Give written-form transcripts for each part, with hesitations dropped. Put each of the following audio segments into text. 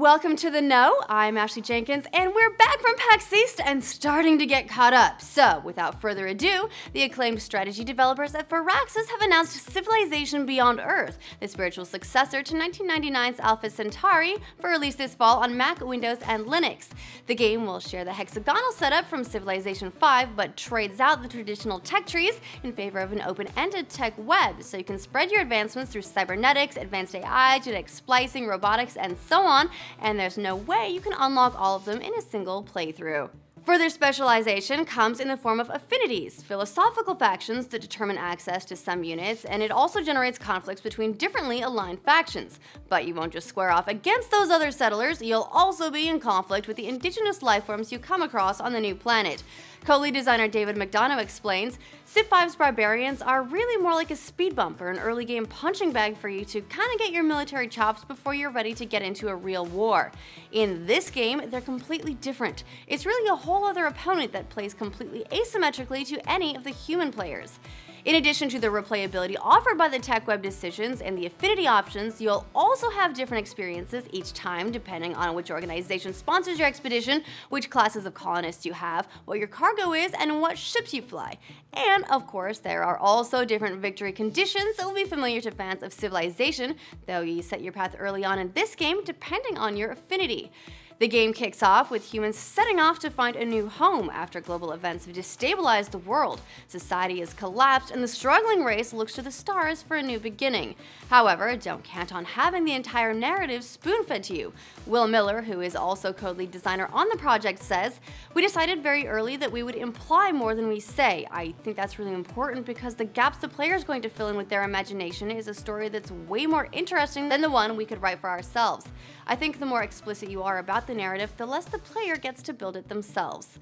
Welcome to the Know. I'm Ashley Jenkins, and we're back from PAX East and starting to get caught up. So, without further ado, the acclaimed strategy developers at Firaxis have announced Civilization Beyond Earth, the spiritual successor to 1999's Alpha Centauri, for release this fall on Mac, Windows, and Linux. The game will share the hexagonal setup from Civilization 5, but trades out the traditional tech trees in favor of an open-ended tech web, so you can spread your advancements through cybernetics, advanced AI, genetic splicing, robotics, and so on, and there's no way you can unlock all of them in a single playthrough. Further specialization comes in the form of affinities, philosophical factions that determine access to some units, and it also generates conflicts between differently aligned factions. But you won't just square off against those other settlers, you'll also be in conflict with the indigenous lifeforms you come across on the new planet. Co-lead designer David McDonough explains, Civ 5's barbarians are really more like a speed bump or an early game punching bag for you to kinda get your military chops before you're ready to get into a real war. In this game, they're completely different. It's really a whole other opponent that plays completely asymmetrically to any of the human players. In addition to the replayability offered by the tech web decisions and the affinity options, you'll also have different experiences each time depending on which organization sponsors your expedition, which classes of colonists you have, what your cargo is, and what ships you fly. And of course, there are also different victory conditions that will be familiar to fans of Civilization, though you set your path early on in this game depending on your affinity. The game kicks off with humans setting off to find a new home after global events have destabilized the world. Society has collapsed and the struggling race looks to the stars for a new beginning. However, don't count on having the entire narrative spoon-fed to you. Will Miller, who is also co-lead designer on the project, says, "We decided very early that we would imply more than we say. I think that's really important because the gaps the player is going to fill in with their imagination is a story that's way more interesting than the one we could write for ourselves. I think the more explicit you are about the narrative, the less the player gets to build it themselves."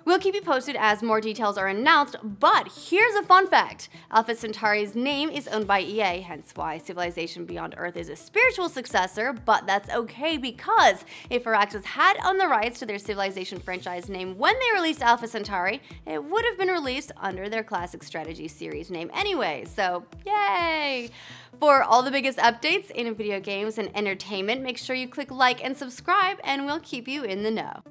We'll keep you posted as more details are announced, but here's a fun fact. Alpha Centauri's name is owned by EA, hence why Civilization Beyond Earth is a spiritual successor, but that's okay because if Firaxis had owned the rights to their Civilization franchise name when they released Alpha Centauri, it would have been released under their classic strategy series name anyway, so yay! For all the biggest updates in video games and entertainment, make sure you click like and subscribe, and we'll keep you in the know.